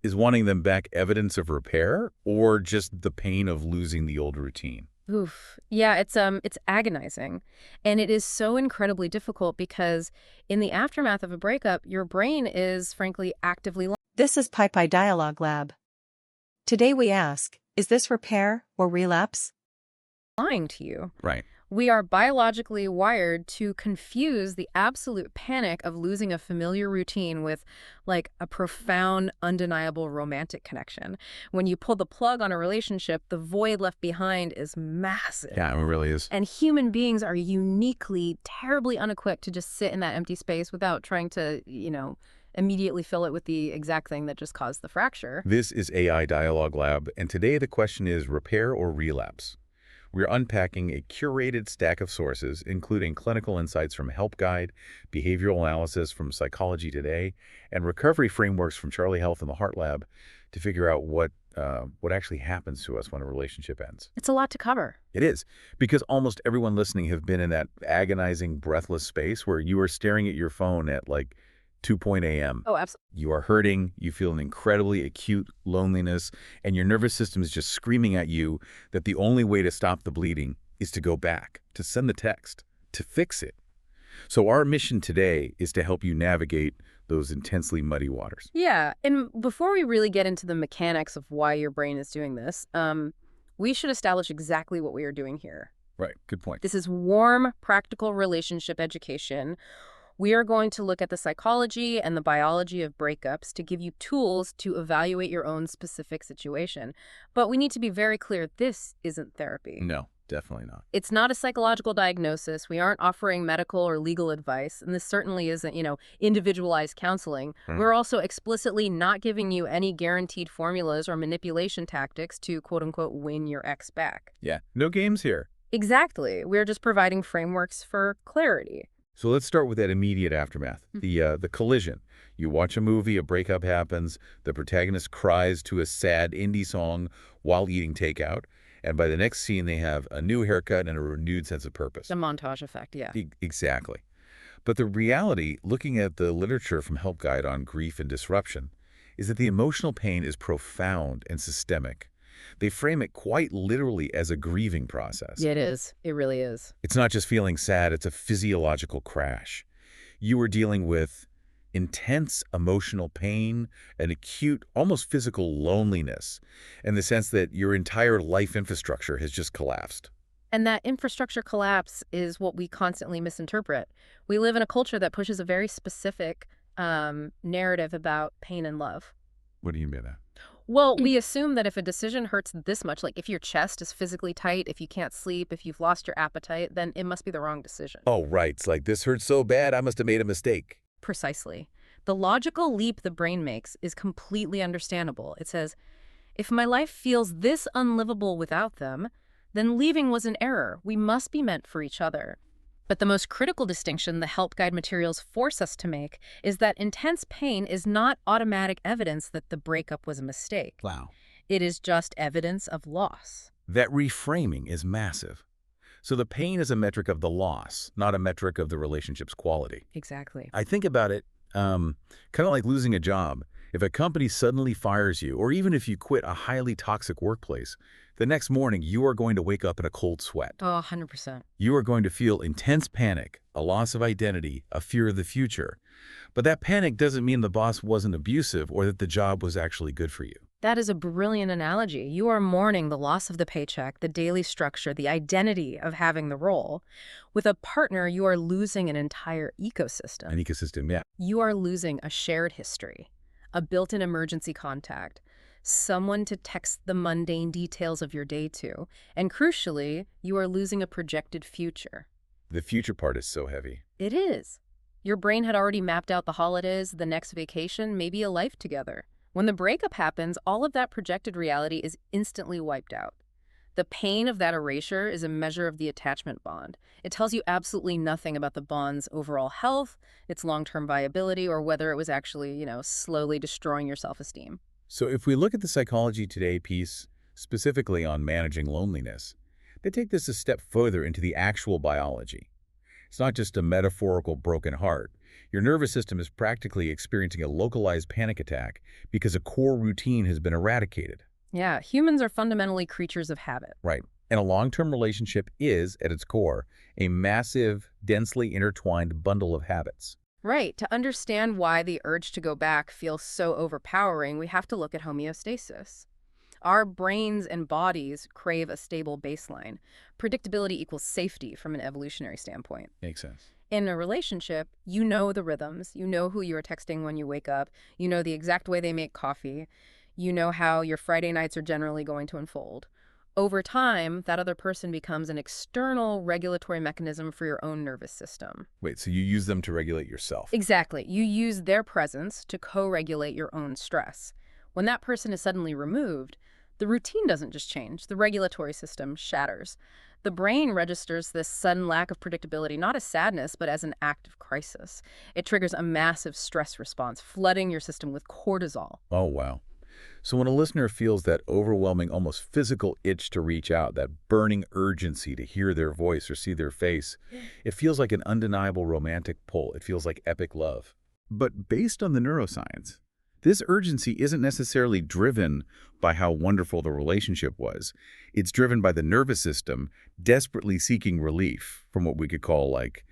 Is wanting them back evidence of repair or just the pain of losing the old routine? Oof. Yeah, it's agonizing. And it is so incredibly difficult because in the aftermath of a breakup, your brain is frankly actively This is PaiPai Dialogue Lab. Today we ask, is this repair or relapse? lying to you. Right. We are biologically wired to confuse the absolute panic of losing a familiar routine with, like, a profound, undeniable romantic connection. When you pull the plug on a relationship, the void left behind is massive. Yeah, it really is. And human beings are uniquely, terribly unequipped to just sit in that empty space without trying to, immediately fill it with the exact thing that just caused the fracture. This is AI Dialogue Lab, and today the question is repair or relapse? We're unpacking a curated stack of sources, including clinical insights from Help Guide, behavioral analysis from Psychology Today, and recovery frameworks from Charlie Health and the Heart Lab to figure out what actually happens to us when a relationship ends. It's a lot to cover. It is, because almost everyone listening have been in that agonizing, breathless space where you are staring at your phone at like 2 a.m. Oh, absolutely. You are hurting, you feel an incredibly acute loneliness, and your nervous system is just screaming at you that the only way to stop the bleeding is to go back, to send the text, to fix it. So our mission today is to help you navigate those intensely muddy waters. Yeah, and before we really get into the mechanics of why your brain is doing this, we should establish exactly what we are doing here. Right, good point. This is warm, practical relationship education. We are going to look at the psychology and the biology of breakups to give you tools to evaluate your own specific situation. But we need to be very clear, this isn't therapy. No, definitely not. It's not a psychological diagnosis. We aren't offering medical or legal advice, and this certainly isn't, individualized counseling. We're also explicitly not giving you any guaranteed formulas or manipulation tactics to, quote-unquote, win your ex back. Yeah, no games here. Exactly. We're just providing frameworks for clarity. So let's start with that immediate aftermath, the collision. You watch a movie, a breakup happens, the protagonist cries to a sad indie song while eating takeout, and by the next scene they have a new haircut and a renewed sense of purpose. The montage effect, yeah. Exactly. But the reality, looking at the literature from Help Guide on grief and disruption, is that the emotional pain is profound and systemic. They frame it quite literally as a grieving process. Yeah, it is. It really is. It's not just feeling sad, it's a physiological crash. You are dealing with intense emotional pain, an acute, almost physical loneliness, and the sense that your entire life infrastructure has just collapsed. And that infrastructure collapse is what we constantly misinterpret. We live in a culture that pushes a very specific narrative about pain and love. What do you mean by that? Well, we assume that if a decision hurts this much, like if your chest is physically tight, if you can't sleep, if you've lost your appetite, then it must be the wrong decision. Oh, right. It's like, this hurts so bad, I must have made a mistake. Precisely. The logical leap the brain makes is completely understandable. It says, if my life feels this unlivable without them, then leaving was an error. We must be meant for each other. But the most critical distinction the Help Guide materials force us to make is that intense pain is not automatic evidence that the breakup was a mistake. Wow. It is just evidence of loss. That reframing is massive. So the pain is a metric of the loss, not a metric of the relationship's quality. Exactly. I think about it kind of like losing a job. If a company suddenly fires you, or even if you quit a highly toxic workplace, the next morning you are going to wake up in a cold sweat. Oh, 100%. You are going to feel intense panic, a loss of identity, a fear of the future. But that panic doesn't mean the boss wasn't abusive or that the job was actually good for you. That is a brilliant analogy. You are mourning the loss of the paycheck, the daily structure, the identity of having the role. With a partner, you are losing an entire ecosystem. An ecosystem, yeah. You are losing a shared history, a built-in emergency contact, someone to text the mundane details of your day to, and crucially, you are losing a projected future. The future part is so heavy. It is. Your brain had already mapped out the holidays, the next vacation, maybe a life together. When the breakup happens, all of that projected reality is instantly wiped out. The pain of that erasure is a measure of the attachment bond. It tells you absolutely nothing about the bond's overall health, its long-term viability, or whether it was actually, slowly destroying your self-esteem. So if we look at the Psychology Today piece, specifically on managing loneliness, they take this a step further into the actual biology. It's not just a metaphorical broken heart. Your nervous system is practically experiencing a localized panic attack because a core routine has been eradicated. Yeah, humans are fundamentally creatures of habit. Right. And a long-term relationship is, at its core, a massive, densely intertwined bundle of habits. Right. To understand why the urge to go back feels so overpowering, we have to look at homeostasis. Our brains and bodies crave a stable baseline. Predictability equals safety from an evolutionary standpoint. Makes sense. In a relationship, you know the rhythms. You know who you are texting when you wake up. You know the exact way they make coffee. You know how your Friday nights are generally going to unfold. Over time, that other person becomes an external regulatory mechanism for your own nervous system. Wait, so you use them to regulate yourself? Exactly. You use their presence to co-regulate your own stress. When that person is suddenly removed, the routine doesn't just change. The regulatory system shatters. The brain registers this sudden lack of predictability not as sadness, but as an act of crisis. It triggers a massive stress response, flooding your system with cortisol. Oh, wow. So when a listener feels that overwhelming, almost physical itch to reach out, that burning urgency to hear their voice or see their face, it feels like an undeniable romantic pull. It feels like epic love. But based on the neuroscience, this urgency isn't necessarily driven by how wonderful the relationship was. It's driven by the nervous system desperately seeking relief from what we could call like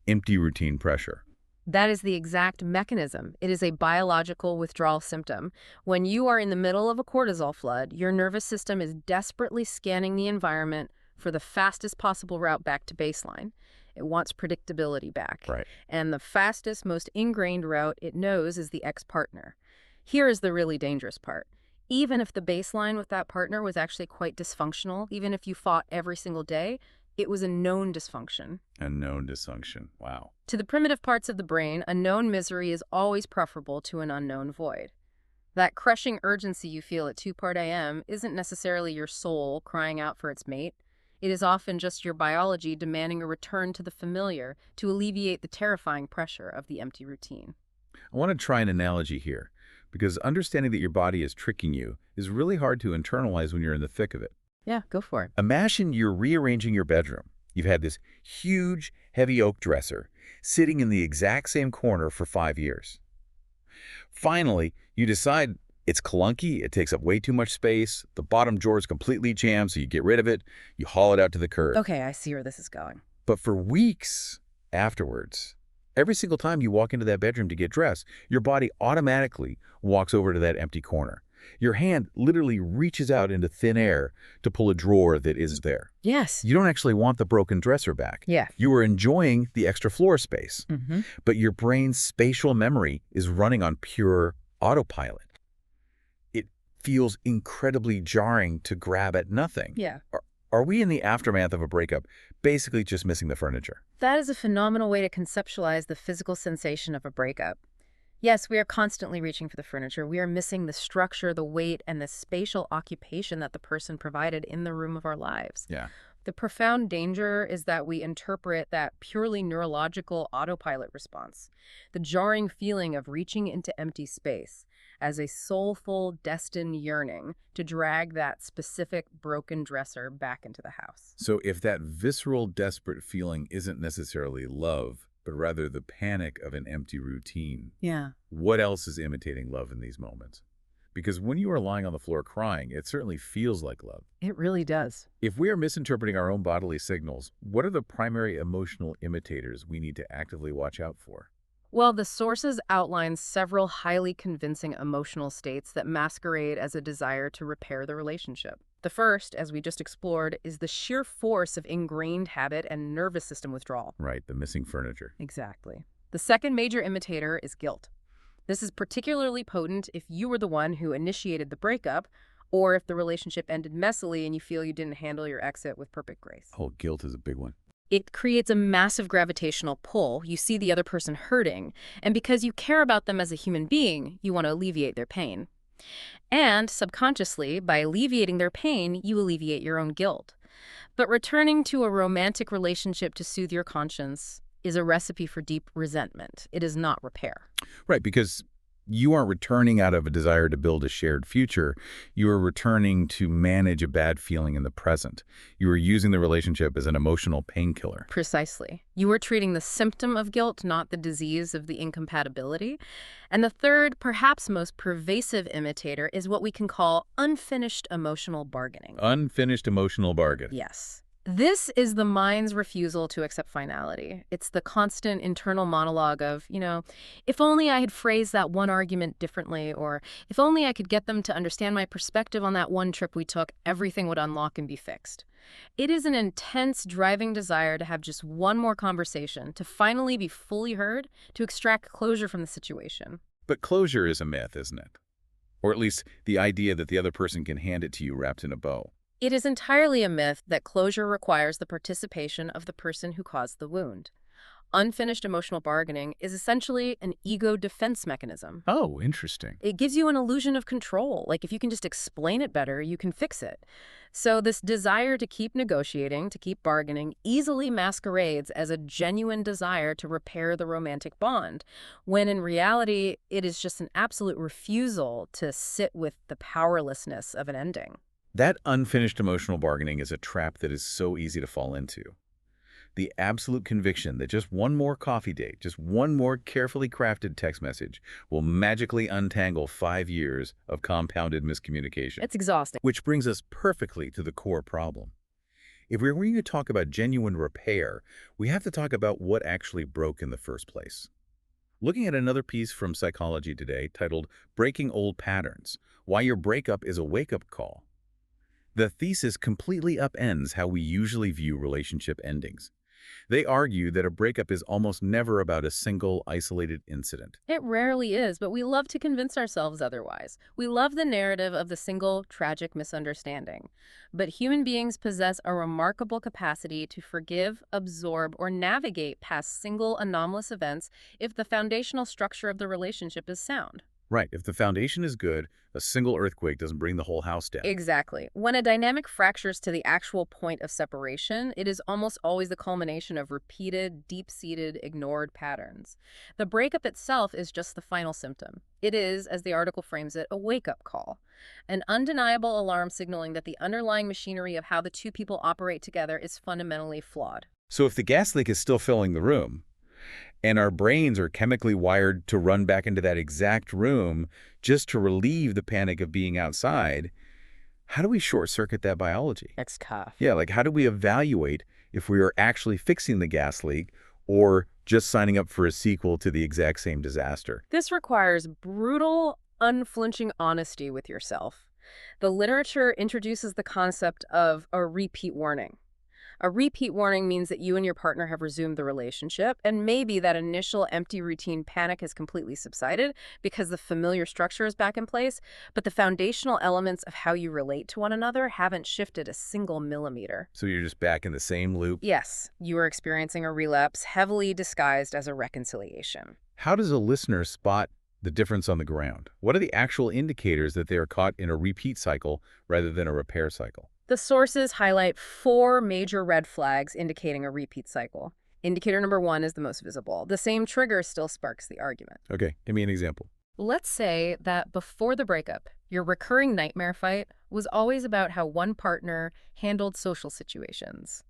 empty routine pressure. That is the exact mechanism. It is a biological withdrawal symptom. When you are in the middle of a cortisol flood, your nervous system is desperately scanning the environment for the fastest possible route back to baseline. It wants predictability back. Right. And the fastest, most ingrained route it knows is the ex-partner. Here is the really dangerous part. Even if the baseline with that partner was actually quite dysfunctional, even if you fought every single day, it was a known dysfunction. A known dysfunction. Wow. To the primitive parts of the brain, a known misery is always preferable to an unknown void. That crushing urgency you feel at 2 a.m. isn't necessarily your soul crying out for its mate. It is often just your biology demanding a return to the familiar to alleviate the terrifying pressure of the empty routine. I want to try an analogy here, because understanding that your body is tricking you is really hard to internalize when you're in the thick of it. Yeah, go for it. Imagine you're rearranging your bedroom. You've had this huge, heavy oak dresser sitting in the exact same corner for 5 years. Finally, you decide it's clunky, it takes up way too much space, the bottom drawer is completely jammed, so you get rid of it, you haul it out to the curb. Okay, I see where this is going. But for weeks afterwards, every single time you walk into that bedroom to get dressed, your body automatically walks over to that empty corner. Your hand literally reaches out into thin air to pull a drawer that is there. Yes. You don't actually want the broken dresser back. Yeah. You are enjoying the extra floor space. But your brain's spatial memory is running on pure autopilot. It feels incredibly jarring to grab at nothing. Yeah. Are we in the aftermath of a breakup basically just missing the furniture? That is a phenomenal way to conceptualize the physical sensation of a breakup. Yes, we are constantly reaching for the furniture. We are missing the structure, the weight, and the spatial occupation that the person provided in the room of our lives. Yeah. The profound danger is that we interpret that purely neurological autopilot response, the jarring feeling of reaching into empty space, as a soulful, destined yearning to drag that specific broken dresser back into the house. So if that visceral, desperate feeling isn't necessarily love, but rather the panic of an empty routine, Yeah. what else is imitating love in these moments? Because when you are lying on the floor crying, it certainly feels like love. It really does. If we are misinterpreting our own bodily signals, what are the primary emotional imitators we need to actively watch out for? Well, the sources outline several highly convincing emotional states that masquerade as a desire to repair the relationship. The first, as we just explored, is the sheer force of ingrained habit and nervous system withdrawal. Right, the missing furniture. Exactly. The second major imitator is guilt. This is particularly potent if you were the one who initiated the breakup, or if the relationship ended messily and you feel you didn't handle your exit with perfect grace. Oh, guilt is a big one. It creates a massive gravitational pull. You see the other person hurting, and because you care about them as a human being, you want to alleviate their pain. And subconsciously, by alleviating their pain, you alleviate your own guilt. But returning to a romantic relationship to soothe your conscience is a recipe for deep resentment. It is not repair. Right, because You aren't returning out of a desire to build a shared future. You are returning to manage a bad feeling in the present. You are using the relationship as an emotional painkiller. Precisely. You are treating the symptom of guilt, not the disease of the incompatibility. And the third, perhaps most pervasive imitator is what we can call unfinished emotional bargaining. Unfinished emotional bargain. Yes. This is the mind's refusal to accept finality. It's the constant internal monologue of, if only I had phrased that one argument differently, or if only I could get them to understand my perspective on that one trip we took, everything would unlock and be fixed. It is an intense driving desire to have just one more conversation, to finally be fully heard, to extract closure from the situation. But closure is a myth, isn't it? Or at least the idea that the other person can hand it to you wrapped in a bow. It is entirely a myth that closure requires the participation of the person who caused the wound. Unfinished emotional bargaining is essentially an ego defense mechanism. Oh, interesting. It gives you an illusion of control. Like if you can just explain it better, you can fix it. So this desire to keep negotiating, to keep bargaining, easily masquerades as a genuine desire to repair the romantic bond, when in reality, it is just an absolute refusal to sit with the powerlessness of an ending. That unfinished emotional bargaining is a trap that is so easy to fall into. The absolute conviction that just one more coffee date, just one more carefully crafted text message will magically untangle 5 years of compounded miscommunication. It's exhausting. Which brings us perfectly to the core problem. If we're going to talk about genuine repair, we have to talk about what actually broke in the first place. Looking at another piece from Psychology Today titled Breaking Old Patterns, Why Your Breakup is a Wake-Up Call. The thesis completely upends how we usually view relationship endings. They argue that a breakup is almost never about a single, isolated incident. It rarely is, but we love to convince ourselves otherwise. We love the narrative of the single, tragic misunderstanding. But human beings possess a remarkable capacity to forgive, absorb, or navigate past single, anomalous events if the foundational structure of the relationship is sound. Right. If the foundation is good, a single earthquake doesn't bring the whole house down. Exactly. When a dynamic fractures to the actual point of separation, it is almost always the culmination of repeated, deep-seated, ignored patterns. The breakup itself is just the final symptom. It is, as the article frames it, a wake-up call, an undeniable alarm signaling that the underlying machinery of how the two people operate together is fundamentally flawed. So if the gas leak is still filling the room, and our brains are chemically wired to run back into that exact room just to relieve the panic of being outside, how do we short-circuit that biology? Ex-cuff. Yeah, like how do we evaluate if we are actually fixing the gas leak or just signing up for a sequel to the exact same disaster? This requires brutal, unflinching honesty with yourself. The literature introduces the concept of a repeat warning. A repeat warning means that you and your partner have resumed the relationship, and maybe that initial empty routine panic has completely subsided because the familiar structure is back in place, but the foundational elements of how you relate to one another haven't shifted a single millimeter. So you're just back in the same loop? Yes, you are experiencing a relapse heavily disguised as a reconciliation. How does a listener spot the difference on the ground? What are the actual indicators that they are caught in a repeat cycle rather than a repair cycle? The sources highlight 4 major red flags indicating a repeat cycle. Indicator number 1 is the most visible. The same trigger still sparks the argument. Okay, give me an example. Let's say that before the breakup, your recurring nightmare fight was always about how one partner handled social situations.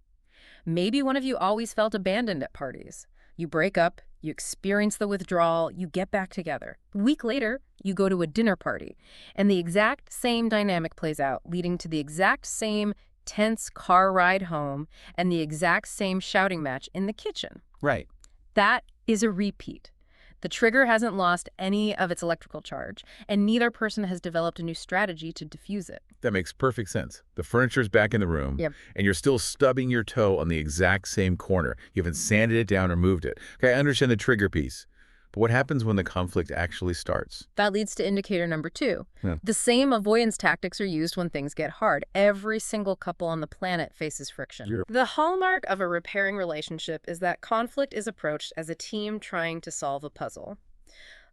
Maybe one of you always felt abandoned at parties. You break up, you experience the withdrawal, you get back together. A week later, you go to a dinner party, and the exact same dynamic plays out, leading to the exact same tense car ride home and the exact same shouting match in the kitchen. Right. That is a repeat. The trigger hasn't lost any of its electrical charge, and neither person has developed a new strategy to diffuse it. That makes perfect sense. The furniture's back in the room, Yep. and you're still stubbing your toe on the exact same corner. You haven't sanded it down or moved it. Okay, I understand the trigger piece. But what happens when the conflict actually starts? That leads to indicator number 2. Yeah. The same avoidance tactics are used when things get hard. Every single couple on the planet faces friction. Yeah. The hallmark of a repairing relationship is that conflict is approached as a team trying to solve a puzzle.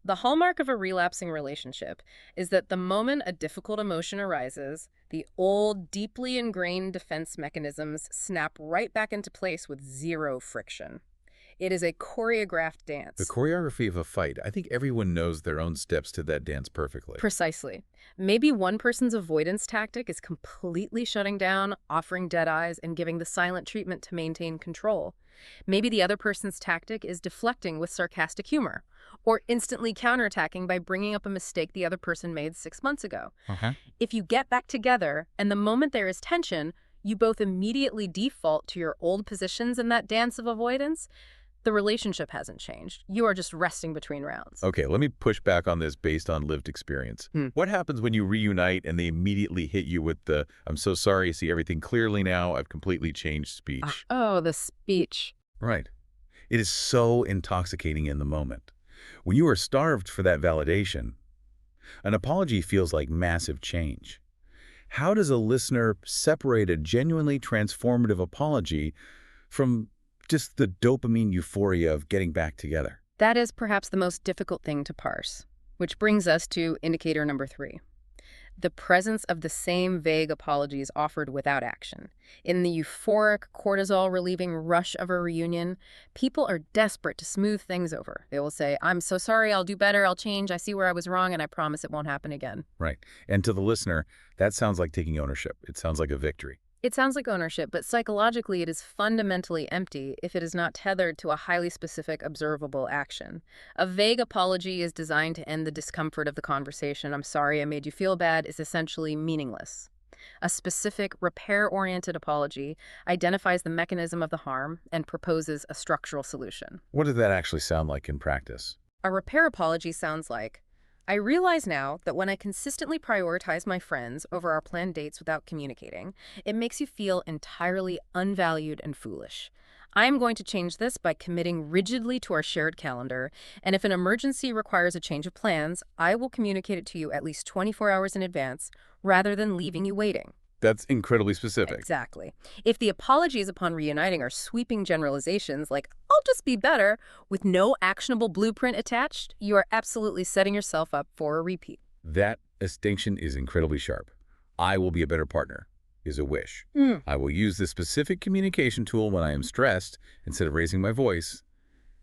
The hallmark of a relapsing relationship is that the moment a difficult emotion arises, the old, deeply ingrained defense mechanisms snap right back into place with zero friction. It is a choreographed dance. The choreography of a fight. I think everyone knows their own steps to that dance perfectly. Precisely. Maybe one person's avoidance tactic is completely shutting down, offering dead eyes, and giving the silent treatment to maintain control. Maybe the other person's tactic is deflecting with sarcastic humor, or instantly counterattacking by bringing up a mistake the other person made 6 months ago. If you get back together, and the moment there is tension, you both immediately default to your old positions in that dance of avoidance, the relationship hasn't changed. You are just resting between rounds. Okay, let me push back on this based on lived experience. What happens when you reunite and they immediately hit you with the, "I'm so sorry, I see everything clearly now, I've completely changed" speech? Oh, the speech. Right. It is so intoxicating in the moment. When you are starved for that validation, an apology feels like massive change. How does a listener separate a genuinely transformative apology from just the dopamine euphoria of getting back together? That is perhaps the most difficult thing to parse, which brings us to indicator number 3. The presence of the same vague apologies offered without action. In the euphoric, cortisol-relieving rush of a reunion, people are desperate to smooth things over. They will say, "I'm so sorry, I'll do better, I'll change, I see where I was wrong, and I promise it won't happen again." Right. And to the listener, that sounds like taking ownership. It sounds like a victory. It sounds like ownership, but psychologically it is fundamentally empty if it is not tethered to a highly specific, observable action. A vague apology is designed to end the discomfort of the conversation. "I'm sorry I made you feel bad" is essentially meaningless. A specific, repair-oriented apology identifies the mechanism of the harm and proposes a structural solution. What does that actually sound like in practice? A repair apology sounds like, "I realize now that when I consistently prioritize my friends over our planned dates without communicating, it makes you feel entirely unvalued and foolish. I am going to change this by committing rigidly to our shared calendar, and if an emergency requires a change of plans, I will communicate it to you at least 24 hours in advance, rather than leaving you waiting." That's incredibly specific. Exactly. If the apologies upon reuniting are sweeping generalizations like, "I'll just be better," with no actionable blueprint attached, you are absolutely setting yourself up for a repeat. That distinction is incredibly sharp. "I will be a better partner" is a wish. "I will use this specific communication tool when I am stressed instead of raising my voice"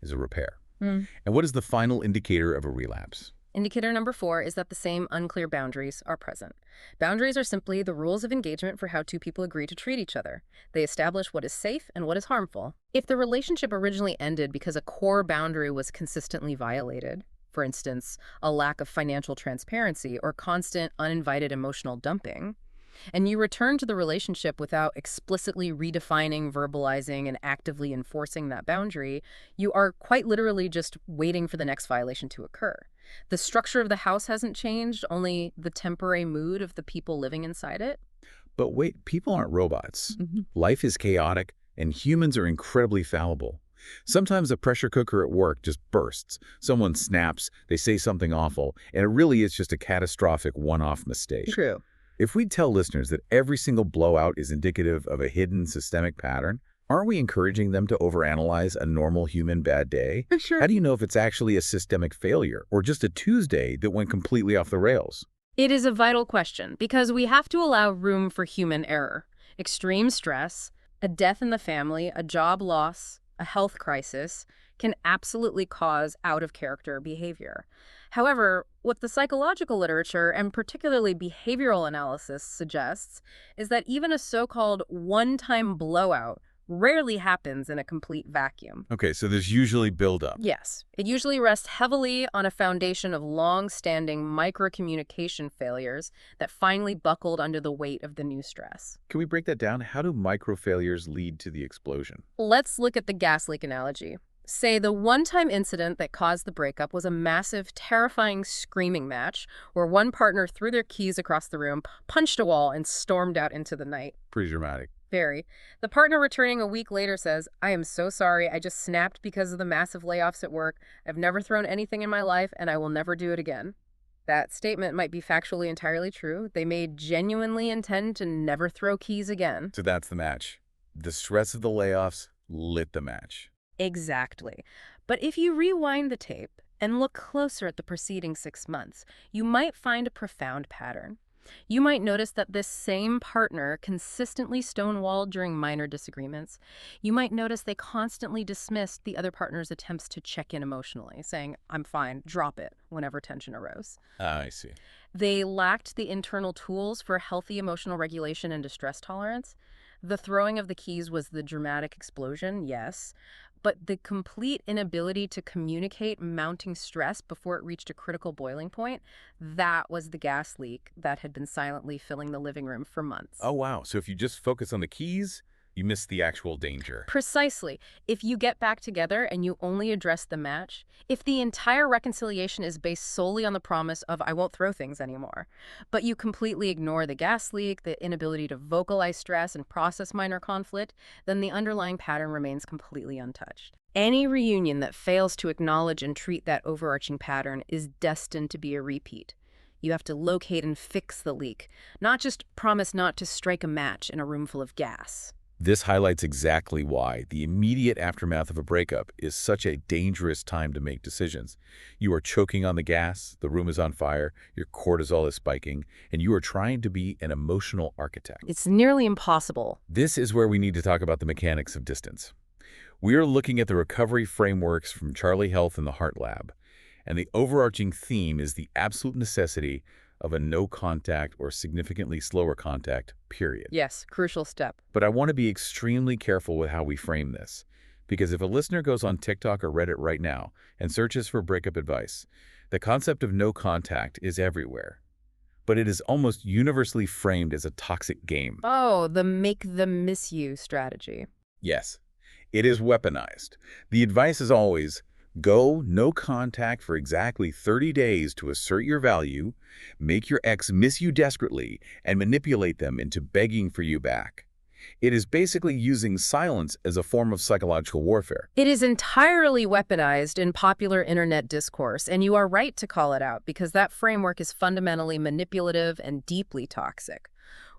is a repair. And what is the final indicator of a relapse? Indicator number 4 is that the same unclear boundaries are present. Boundaries are simply the rules of engagement for how two people agree to treat each other. They establish what is safe and what is harmful. If the relationship originally ended because a core boundary was consistently violated, for instance, a lack of financial transparency or constant uninvited emotional dumping, and you return to the relationship without explicitly redefining, verbalizing, and actively enforcing that boundary, you are quite literally just waiting for the next violation to occur. The structure of the house hasn't changed, only the temporary mood of the people living inside it. But wait, people aren't robots. Life is chaotic, and humans are incredibly fallible. Sometimes a pressure cooker at work just bursts. Someone snaps, they say something awful, and it really is just a catastrophic one-off mistake. True. If we tell listeners that every single blowout is indicative of a hidden systemic pattern, aren't we encouraging them to overanalyze a normal human bad day? Sure. How do you know if it's actually a systemic failure or just a Tuesday that went completely off the rails? It is a vital question because we have to allow room for human error. Extreme stress, a death in the family, a job loss, a health crisis can absolutely cause out-of-character behavior. However, what the psychological literature, and particularly behavioral analysis, suggests is that even a so-called one-time blowout rarely happens in a complete vacuum. Okay, so there's usually buildup. Yes, it usually rests heavily on a foundation of long-standing micro-communication failures that finally buckled under the weight of the new stress. Can we break that down? How do micro-failures lead to the explosion? Let's look at the gas leak analogy. Say the one-time incident that caused the breakup was a massive, terrifying screaming match where one partner threw their keys across the room, punched a wall, and stormed out into the night. Pretty dramatic. Very. The partner returning a week later says, "I am so sorry, I just snapped because of the massive layoffs at work. I've never thrown anything in my life, and I will never do it again." That statement might be factually entirely true. They may genuinely intend to never throw keys again. So that's the match. The stress of the layoffs lit the match. Exactly. But if you rewind the tape and look closer at the preceding 6 months, you might find a profound pattern. You might notice that this same partner consistently stonewalled during minor disagreements. You might notice they constantly dismissed the other partner's attempts to check in emotionally, saying, "I'm fine, drop it," whenever tension arose. Ah, I see. They lacked the internal tools for healthy emotional regulation and distress tolerance. The throwing of the keys was the dramatic explosion, yes, but the complete inability to communicate mounting stress before it reached a critical boiling point, that was the gas leak that had been silently filling the living room for months. Oh, wow. So if you just focus on the keys, you miss the actual danger. Precisely. If you get back together and you only address the match, if the entire reconciliation is based solely on the promise of "I won't throw things anymore," but you completely ignore the gas leak, the inability to vocalize stress and process minor conflict, then the underlying pattern remains completely untouched. Any reunion that fails to acknowledge and treat that overarching pattern is destined to be a repeat. You have to locate and fix the leak, not just promise not to strike a match in a room full of gas. This highlights exactly why the immediate aftermath of a breakup is such a dangerous time to make decisions. You are choking on the gas, the room is on fire, your cortisol is spiking, and you are trying to be an emotional architect. It's nearly impossible. This is where we need to talk about the mechanics of distance. We are looking at the recovery frameworks from Charlie Health and the Heart Lab, and the overarching theme is the absolute necessity of a no-contact or significantly slower contact, period. Yes, crucial step. But I want to be extremely careful with how we frame this, because if a listener goes on TikTok or Reddit right now and searches for breakup advice, the concept of no contact is everywhere. But it is almost universally framed as a toxic game. Oh, the make them miss you strategy. Yes, it is weaponized. The advice is always, go no contact for exactly 30 days to assert your value, make your ex miss you desperately, and manipulate them into begging for you back. It is basically using silence as a form of psychological warfare. It is entirely weaponized in popular internet discourse, and you are right to call it out because that framework is fundamentally manipulative and deeply toxic.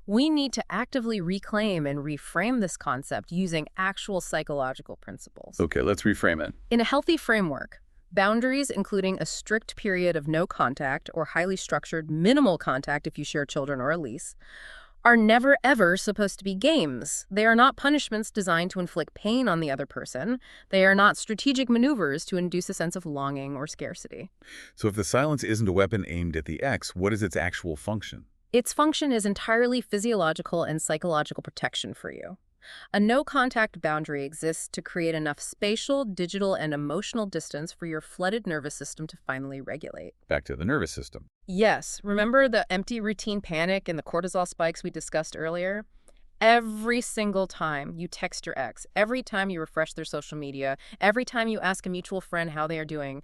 We need to actively reclaim and reframe this concept using actual psychological principles. Okay, let's reframe it. In a healthy framework, boundaries, including a strict period of no contact or highly structured minimal contact if you share children or a lease, are never ever supposed to be games. They are not punishments designed to inflict pain on the other person. They are not strategic maneuvers to induce a sense of longing or scarcity. So if the silence isn't a weapon aimed at the ex, what is its actual function? Its function is entirely physiological and psychological protection for you. A no-contact boundary exists to create enough spatial, digital, and emotional distance for your flooded nervous system to finally regulate. Back to the nervous system. Yes, remember the empty routine panic and the cortisol spikes we discussed earlier? Every single time you text your ex, every time you refresh their social media, every time you ask a mutual friend how they are doing,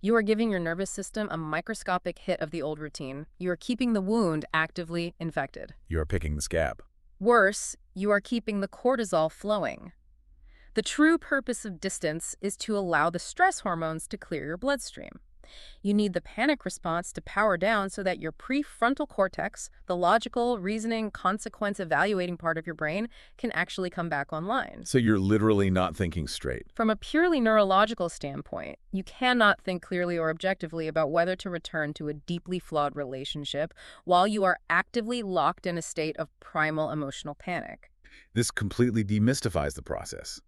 you are giving your nervous system a microscopic hit of the old routine. You are keeping the wound actively infected. You are picking the scab. Worse, you are keeping the cortisol flowing. The true purpose of distance is to allow the stress hormones to clear your bloodstream. You need the panic response to power down so that your prefrontal cortex, the logical, reasoning, consequence evaluating part of your brain, can actually come back online. So you're literally not thinking straight. From a purely neurological standpoint, you cannot think clearly or objectively about whether to return to a deeply flawed relationship while you are actively locked in a state of primal emotional panic. This completely demystifies the process.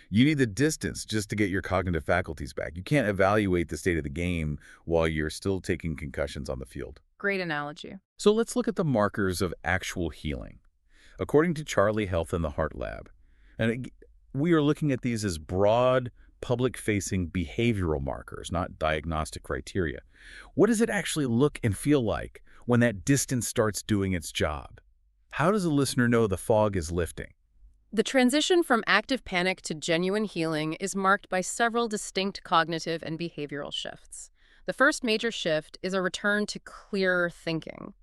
You need the distance just to get your cognitive faculties back. You can't evaluate the state of the game while you're still taking concussions on the field. Great analogy. So let's look at the markers of actual healing. According to Charlie Health and the Heart Lab, we are looking at these as broad, public-facing behavioral markers, not diagnostic criteria. What does it actually look and feel like when that distance starts doing its job? How does a listener know the fog is lifting? The transition from active panic to genuine healing is marked by several distinct cognitive and behavioral shifts. The first major shift is a return to clearer thinking.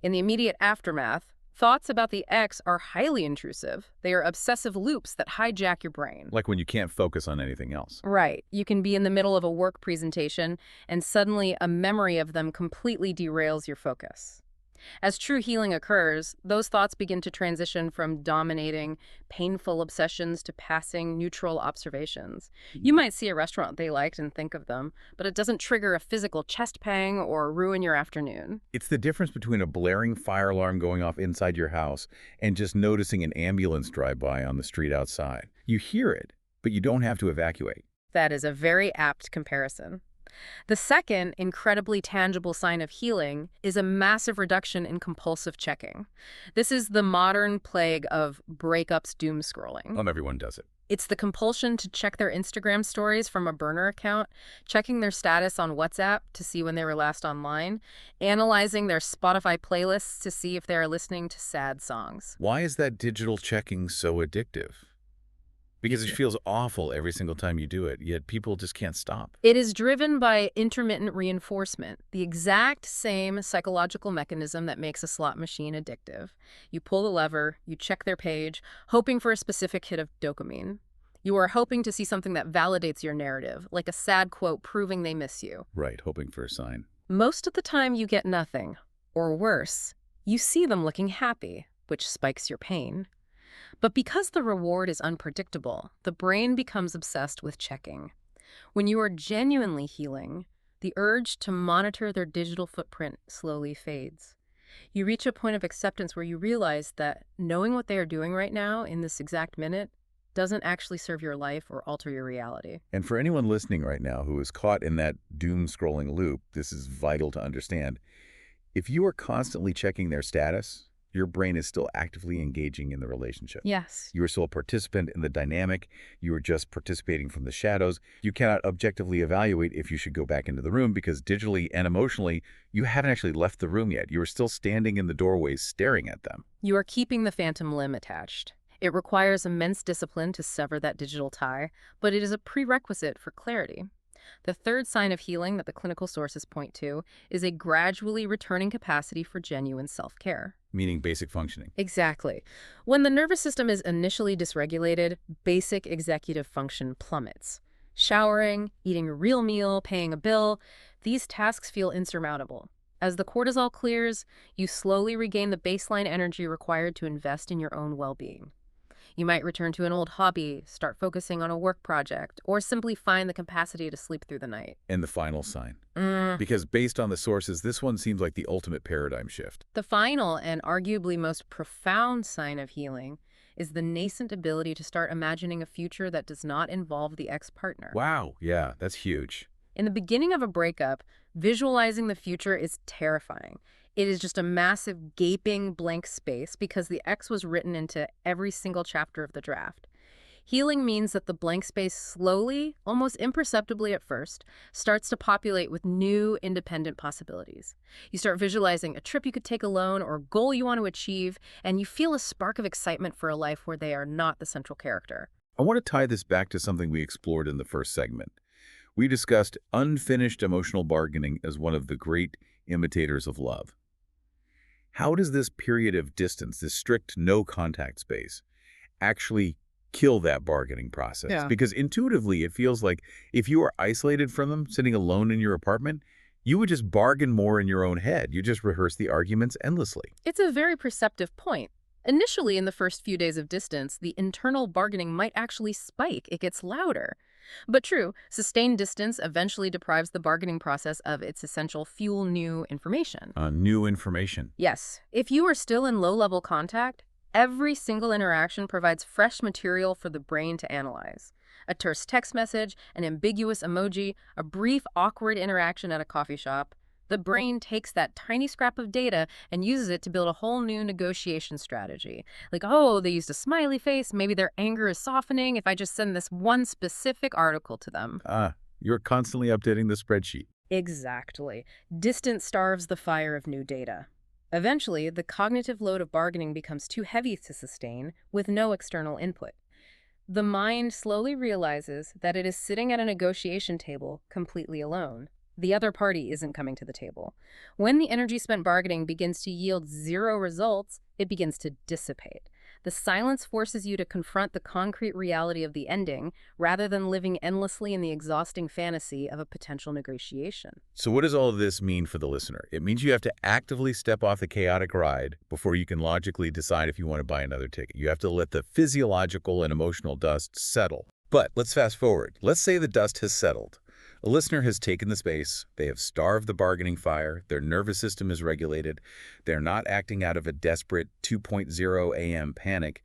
In the immediate aftermath, thoughts about the ex are highly intrusive. They are obsessive loops that hijack your brain. Like when you can't focus on anything else. Right. You can be in the middle of a work presentation, and suddenly a memory of them completely derails your focus. As true healing occurs, those thoughts begin to transition from dominating, painful obsessions to passing, neutral observations. You might see a restaurant they liked and think of them, but it doesn't trigger a physical chest pang or ruin your afternoon. It's the difference between a blaring fire alarm going off inside your house and just noticing an ambulance drive by on the street outside. You hear it, but you don't have to evacuate. That is a very apt comparison. The second, incredibly tangible sign of healing is a massive reduction in compulsive checking. This is the modern plague of breakups doom scrolling. Everyone does it. It's the compulsion to check their Instagram stories from a burner account, checking their status on WhatsApp to see when they were last online, analyzing their Spotify playlists to see if they are listening to sad songs. Why is that digital checking so addictive? Because it feels awful every single time you do it, yet people just can't stop. It is driven by intermittent reinforcement, the exact same psychological mechanism that makes a slot machine addictive. You pull the lever, you check their page, hoping for a specific hit of dopamine. You are hoping to see something that validates your narrative, like a sad quote proving they miss you. Right, hoping for a sign. Most of the time you get nothing. Or worse, you see them looking happy, which spikes your pain. But because the reward is unpredictable, the brain becomes obsessed with checking. When you are genuinely healing, the urge to monitor their digital footprint slowly fades. You reach a point of acceptance where you realize that knowing what they are doing right now in this exact minute doesn't actually serve your life or alter your reality. And for anyone listening right now who is caught in that doom-scrolling loop, this is vital to understand. If you are constantly checking their status, your brain is still actively engaging in the relationship. Yes. You are still a participant in the dynamic. You are just participating from the shadows. You cannot objectively evaluate if you should go back into the room because digitally and emotionally, you haven't actually left the room yet. You are still standing in the doorways staring at them. You are keeping the phantom limb attached. It requires immense discipline to sever that digital tie, but it is a prerequisite for clarity. The third sign of healing that the clinical sources point to is a gradually returning capacity for genuine self-care. Meaning basic functioning. Exactly. When the nervous system is initially dysregulated, basic executive function plummets. Showering, eating a real meal, paying a bill, these tasks feel insurmountable. As the cortisol clears, you slowly regain the baseline energy required to invest in your own well-being. You might return to an old hobby, start focusing on a work project, or simply find the capacity to sleep through the night. And the final sign. Because based on the sources, this one seems like the ultimate paradigm shift. The final and arguably most profound sign of healing is the nascent ability to start imagining a future that does not involve the ex-partner. Wow, yeah, that's huge. In the beginning of a breakup, visualizing the future is terrifying. It is just a massive, gaping blank space because the X was written into every single chapter of the draft. Healing means that the blank space slowly, almost imperceptibly at first, starts to populate with new, independent possibilities. You start visualizing a trip you could take alone or a goal you want to achieve, and you feel a spark of excitement for a life where they are not the central character. I want to tie this back to something we explored in the first segment. We discussed unfinished emotional bargaining as one of the great imitators of love. How does this period of distance, this strict no-contact space, actually kill that bargaining process? Yeah. Because intuitively, it feels like if you are isolated from them, sitting alone in your apartment, you would just bargain more in your own head. You just rehearse the arguments endlessly. It's a very perceptive point. Initially, in the first few days of distance, the internal bargaining might actually spike. It gets louder. But true, sustained distance eventually deprives the bargaining process of its essential fuel, new information. New information. Yes, if you are still in low-level contact, every single interaction provides fresh material for the brain to analyze. A terse text message, an ambiguous emoji, a brief, awkward interaction at a coffee shop. The brain takes that tiny scrap of data and uses it to build a whole new negotiation strategy. Like, oh, they used a smiley face. Maybe their anger is softening if I just send this one specific article to them. You're constantly updating the spreadsheet. Exactly. Distance starves the fire of new data. Eventually, the cognitive load of bargaining becomes too heavy to sustain with no external input. The mind slowly realizes that it is sitting at a negotiation table completely alone. The other party isn't coming to the table. When the energy spent bargaining begins to yield zero results, it begins to dissipate. The silence forces you to confront the concrete reality of the ending rather than living endlessly in the exhausting fantasy of a potential negotiation. So what does all of this mean for the listener? It means you have to actively step off the chaotic ride before you can logically decide if you want to buy another ticket. You have to let the physiological and emotional dust settle. But let's fast forward. Let's say the dust has settled. A listener has taken the space, they have starved the bargaining fire, their nervous system is regulated, they're not acting out of a desperate 2.0 a.m. panic,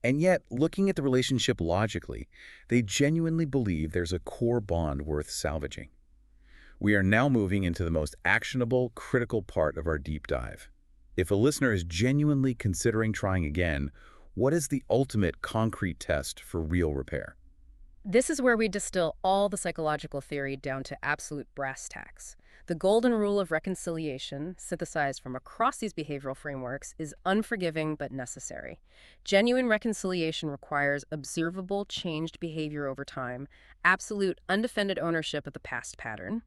and yet, looking at the relationship logically, they genuinely believe there's a core bond worth salvaging. We are now moving into the most actionable, critical part of our deep dive. If a listener is genuinely considering trying again, what is the ultimate concrete test for real repair? This is where we distill all the psychological theory down to absolute brass tacks. The golden rule of reconciliation, synthesized from across these behavioral frameworks, is unforgiving but necessary. Genuine reconciliation requires observable, changed behavior over time, absolute, undefended ownership of the past pattern,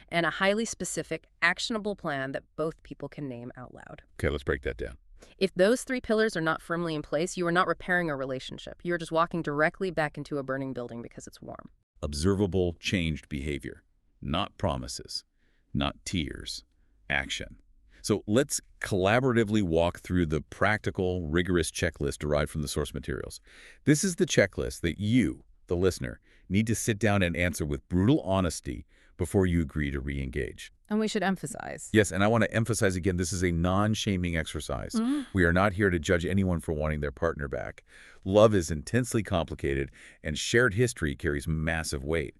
and a highly specific, actionable plan that both people can name out loud. Okay, let's break that down. If those three pillars are not firmly in place, you are not repairing a relationship. You're just walking directly back into a burning building because it's warm. Observable, changed behavior. Not promises. Not tears. Action. So let's collaboratively walk through the practical, rigorous checklist derived from the source materials. This is the checklist that you, the listener, need to sit down and answer with brutal honesty before you agree to re-engage. And we should emphasize. Yes, and I want to emphasize again, this is a non-shaming exercise. We are not here to judge anyone for wanting their partner back. Love is intensely complicated, and shared history carries massive weight.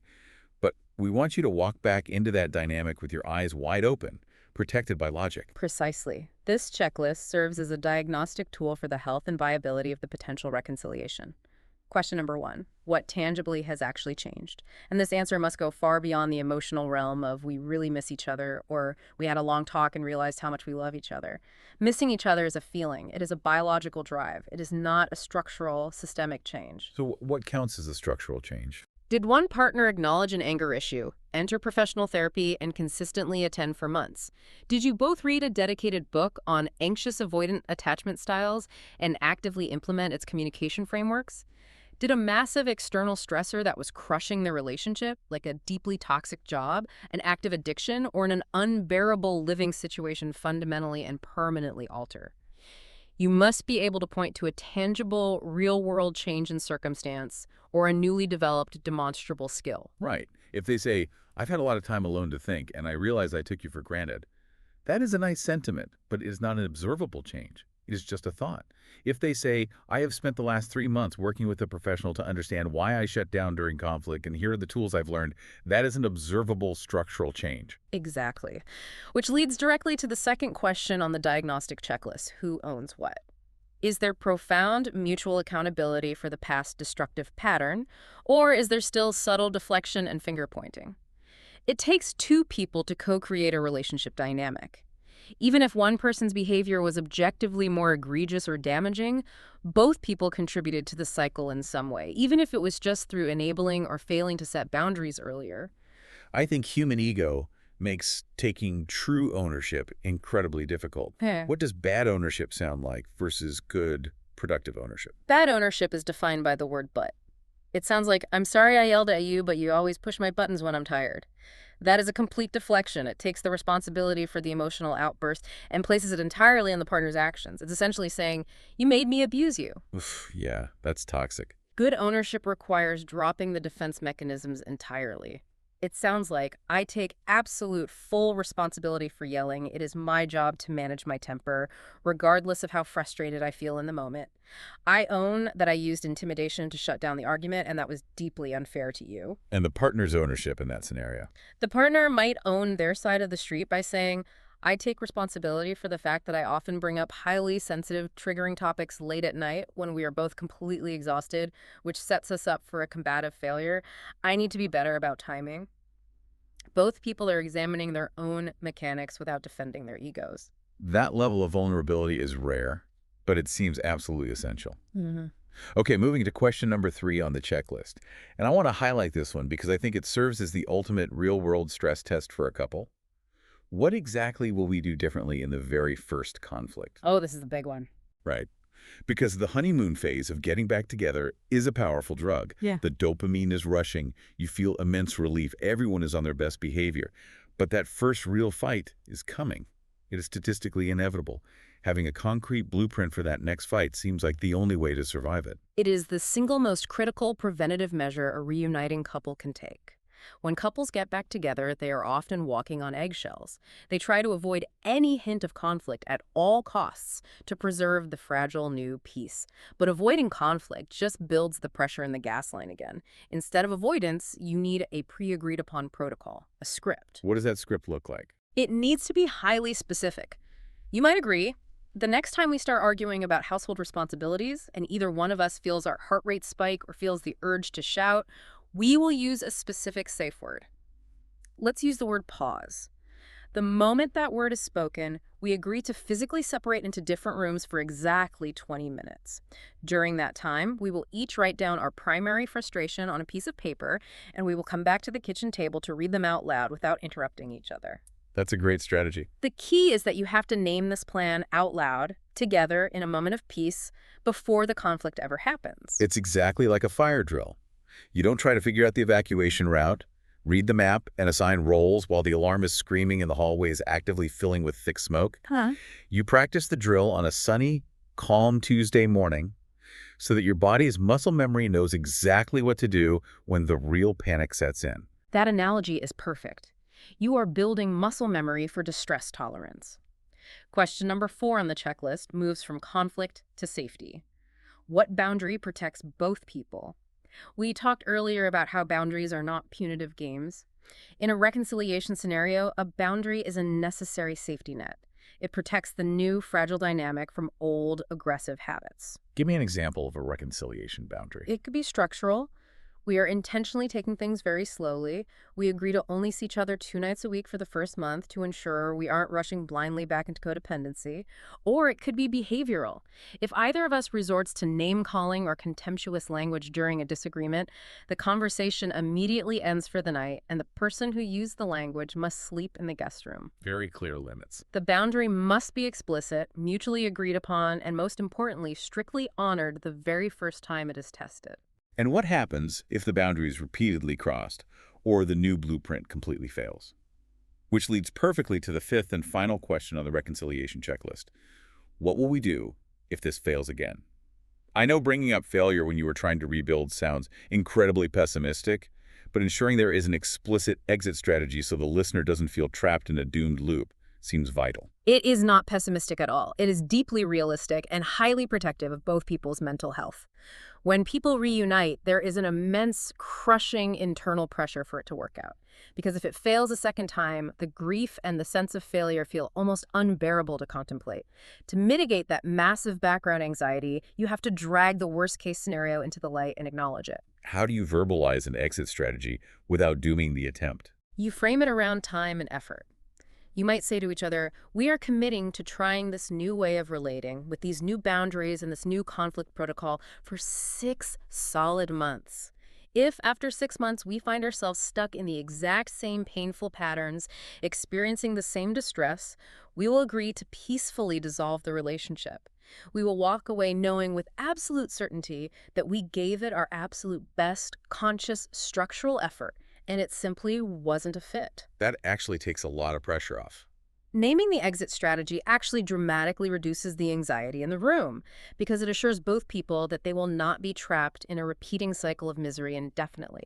But we want you to walk back into that dynamic with your eyes wide open, protected by logic. Precisely. This checklist serves as a diagnostic tool for the health and viability of the potential reconciliation. Question number 1, what tangibly has actually changed? And this answer must go far beyond the emotional realm of we really miss each other or we had a long talk and realized how much we love each other. Missing each other is a feeling. It is a biological drive. It is not a structural, systemic change. So what counts as a structural change? Did one partner acknowledge an anger issue, enter professional therapy, and consistently attend for months? Did you both read a dedicated book on anxious avoidant attachment styles and actively implement its communication frameworks? Did a massive external stressor that was crushing the relationship, like a deeply toxic job, an active addiction, or an unbearable living situation fundamentally and permanently alter? You must be able to point to a tangible, real-world change in circumstance or a newly developed demonstrable skill. Right. If they say, I've had a lot of time alone to think, and I realize I took you for granted, that is a nice sentiment, but it is not an observable change. It is just a thought. If they say, I have spent the last 3 months working with a professional to understand why I shut down during conflict, and here are the tools I've learned, that is an observable structural change. Exactly. Which leads directly to the second question on the diagnostic checklist: who owns what? Is there profound mutual accountability for the past destructive pattern, or is there still subtle deflection and finger-pointing? It takes two people to co-create a relationship dynamic. Even if one person's behavior was objectively more egregious or damaging, both people contributed to the cycle in some way, even if it was just through enabling or failing to set boundaries earlier. I think human ego makes taking true ownership incredibly difficult. What does bad ownership sound like versus good, productive ownership? Bad ownership is defined by the word but. It sounds like, I'm sorry I yelled at you, but you always push my buttons when I'm tired. That is a complete deflection. It takes the responsibility for the emotional outburst and places it entirely on the partner's actions. It's essentially saying, you made me abuse you. Oof, yeah, that's toxic. Good ownership requires dropping the defense mechanisms entirely. It sounds like, I take absolute full responsibility for yelling. It is my job to manage my temper, regardless of how frustrated I feel in the moment. I own that I used intimidation to shut down the argument, and that was deeply unfair to you. And the partner's ownership in that scenario? The partner might own their side of the street by saying, I take responsibility for the fact that I often bring up highly sensitive, triggering topics late at night when we are both completely exhausted, which sets us up for a combative failure. I need to be better about timing. Both people are examining their own mechanics without defending their egos. That level of vulnerability is rare, but it seems absolutely essential. Okay, moving to question number 3 on the checklist. And I want to highlight this one because I think it serves as the ultimate real-world stress test for a couple. What exactly will we do differently in the very first conflict? Oh, this is the big one. Right. Because the honeymoon phase of getting back together is a powerful drug. Yeah. The dopamine is rushing. You feel immense relief. Everyone is on their best behavior. But that first real fight is coming. It is statistically inevitable. Having a concrete blueprint for that next fight seems like the only way to survive it. It is the single most critical preventative measure a reuniting couple can take. When couples get back together, they are often walking on eggshells. They try to avoid any hint of conflict at all costs to preserve the fragile new peace. But avoiding conflict just builds the pressure in the gas line again. Instead of avoidance, you need a pre-agreed upon protocol, a script. What does that script look like? It needs to be highly specific. You might agree, the next time we start arguing about household responsibilities and either one of us feels our heart rate spike or feels the urge to shout, we will use a specific safe word. Let's use the word pause. The moment that word is spoken, we agree to physically separate into different rooms for exactly 20 minutes. During that time, we will each write down our primary frustration on a piece of paper, and we will come back to the kitchen table to read them out loud without interrupting each other. That's a great strategy. The key is that you have to name this plan out loud, together, in a moment of peace, before the conflict ever happens. It's exactly like a fire drill. You don't try to figure out the evacuation route, read the map, and assign roles while the alarm is screaming and the hallway is actively filling with thick smoke. You practice the drill on a sunny, calm Tuesday morning so that your body's muscle memory knows exactly what to do when the real panic sets in. That analogy is perfect. You are building muscle memory for distress tolerance. Question number 4 on the checklist moves from conflict to safety. What boundary protects both people? We talked earlier about how boundaries are not punitive games. In a reconciliation scenario, a boundary is a necessary safety net. It protects the new, fragile dynamic from old, aggressive habits. Give me an example of a reconciliation boundary. It could be structural. We are intentionally taking things very slowly. We agree to only see each other 2 nights a week for the first month to ensure we aren't rushing blindly back into codependency. Or it could be behavioral. If either of us resorts to name-calling or contemptuous language during a disagreement, the conversation immediately ends for the night, and the person who used the language must sleep in the guest room. Very clear limits. The boundary must be explicit, mutually agreed upon, and most importantly, strictly honored the very first time it is tested. And what happens if the boundary is repeatedly crossed or the new blueprint completely fails? Which leads perfectly to the 5th and final question on the reconciliation checklist. What will we do if this fails again? I know bringing up failure when you are trying to rebuild sounds incredibly pessimistic, but ensuring there is an explicit exit strategy so the listener doesn't feel trapped in a doomed loop seems vital. It is not pessimistic at all. It is deeply realistic and highly protective of both people's mental health. When people reunite, there is an immense, crushing internal pressure for it to work out. Because if it fails a second time, the grief and the sense of failure feel almost unbearable to contemplate. To mitigate that massive background anxiety, you have to drag the worst-case scenario into the light and acknowledge it. How do you verbalize an exit strategy without dooming the attempt? You frame it around time and effort. You might say to each other, we are committing to trying this new way of relating with these new boundaries and this new conflict protocol for 6 solid months. If after 6 months we find ourselves stuck in the exact same painful patterns, experiencing the same distress, we will agree to peacefully dissolve the relationship. We will walk away knowing with absolute certainty that we gave it our absolute best, conscious, structural effort, and it simply wasn't a fit. That actually takes a lot of pressure off. Naming the exit strategy actually dramatically reduces the anxiety in the room because it assures both people that they will not be trapped in a repeating cycle of misery indefinitely.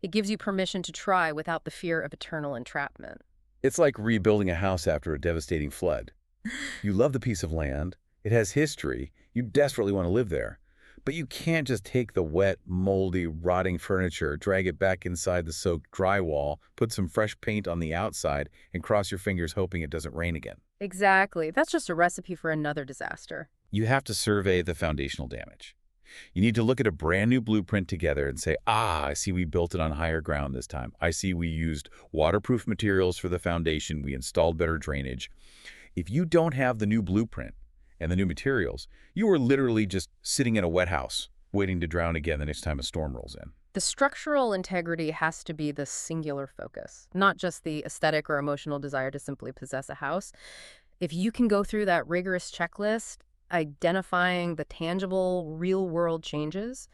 It gives you permission to try without the fear of eternal entrapment. It's like rebuilding a house after a devastating flood. You love the piece of land. It has history. You desperately want to live there. But you can't just take the wet, moldy, rotting furniture, drag it back inside the soaked drywall, put some fresh paint on the outside, and cross your fingers hoping it doesn't rain again. Exactly. That's just a recipe for another disaster. You have to survey the foundational damage. You need to look at a brand new blueprint together and say, I see we built it on higher ground this time. I see we used waterproof materials for the foundation. We installed better drainage. If you don't have the new blueprint and the new materials, you are literally just sitting in a wet house, waiting to drown again the next time a storm rolls in. The structural integrity has to be the singular focus, not just the aesthetic or emotional desire to simply possess a house. If you can go through that rigorous checklist, identifying the tangible, real-world changes,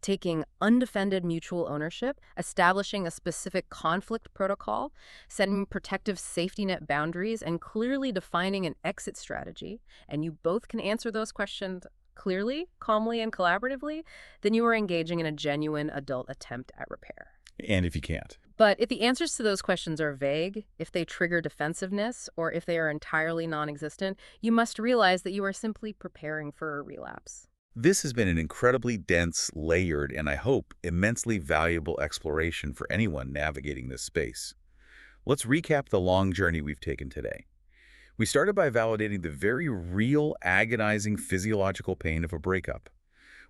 taking undefended mutual ownership, establishing a specific conflict protocol, setting protective safety net boundaries, and clearly defining an exit strategy, and you both can answer those questions clearly, calmly, and collaboratively, then you are engaging in a genuine adult attempt at repair. And if you can't? But if the answers to those questions are vague, if they trigger defensiveness, or if they are entirely non-existent, you must realize that you are simply preparing for a relapse. This has been an incredibly dense, layered, and I hope immensely valuable exploration for anyone navigating this space. Let's recap the long journey we've taken today. We started by validating the very real, agonizing physiological pain of a breakup.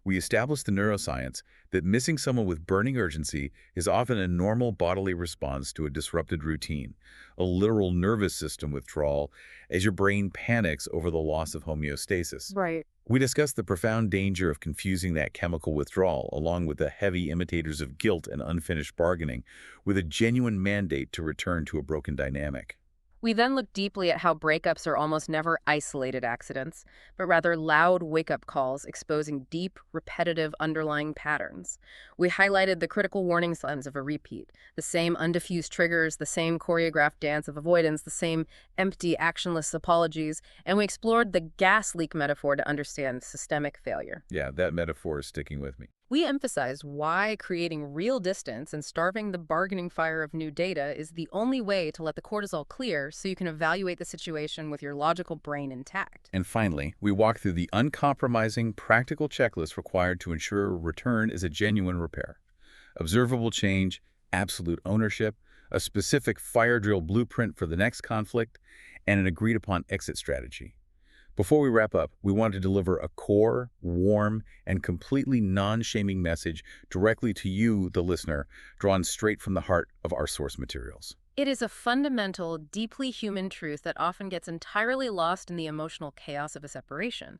We established the neuroscience that missing someone with burning urgency is often a normal bodily response to a disrupted routine, a literal nervous system withdrawal as your brain panics over the loss of homeostasis. Right. We discussed the profound danger of confusing that chemical withdrawal, along with the heavy imitators of guilt and unfinished bargaining, with a genuine mandate to return to a broken dynamic. We then looked deeply at how breakups are almost never isolated accidents, but rather loud wake-up calls exposing deep, repetitive underlying patterns. We highlighted the critical warning signs of a repeat, the same undiffused triggers, the same choreographed dance of avoidance, the same empty, actionless apologies, and we explored the gas leak metaphor to understand systemic failure. Yeah, that metaphor is sticking with me. We emphasized why creating real distance and starving the bargaining fire of new data is the only way to let the cortisol clear so you can evaluate the situation with your logical brain intact. And finally, we walk through the uncompromising, practical checklist required to ensure a return is a genuine repair. Observable change, absolute ownership, a specific fire drill blueprint for the next conflict, and an agreed-upon exit strategy. Before we wrap up, we want to deliver a core, warm, and completely non-shaming message directly to you, the listener, drawn straight from the heart of our source materials. It is a fundamental, deeply human truth that often gets entirely lost in the emotional chaos of a separation.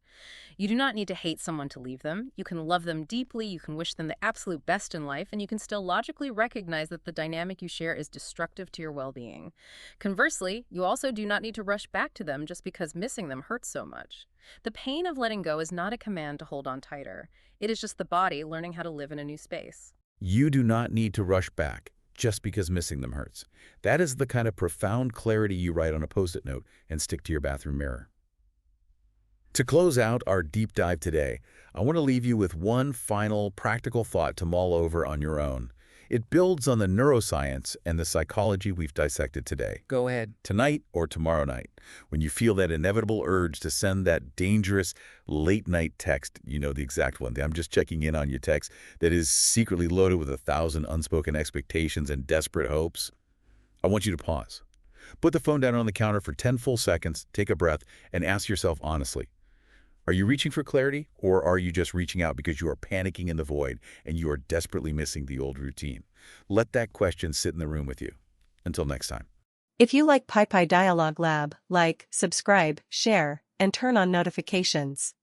You do not need to hate someone to leave them. You can love them deeply, you can wish them the absolute best in life, and you can still logically recognize that the dynamic you share is destructive to your well-being. Conversely, you also do not need to rush back to them just because missing them hurts so much. The pain of letting go is not a command to hold on tighter. It is just the body learning how to live in a new space. You do not need to rush back just because missing them hurts. That is the kind of profound clarity you write on a Post-it note and stick to your bathroom mirror. To close out our deep dive today, I want to leave you with one final practical thought to mull over on your own. It builds on the neuroscience and the psychology we've dissected today. Go ahead. Tonight or tomorrow night, when you feel that inevitable urge to send that dangerous late-night text, you know the exact one, I'm just checking in on you text, that is secretly loaded with 1,000 unspoken expectations and desperate hopes, I want you to pause. Put the phone down on the counter for 10 full seconds, take a breath, and ask yourself honestly, are you reaching for clarity, or are you just reaching out because you are panicking in the void and you are desperately missing the old routine? Let that question sit in the room with you. Until next time. If you like PaiPai Dialogue Lab, like, subscribe, share, and turn on notifications.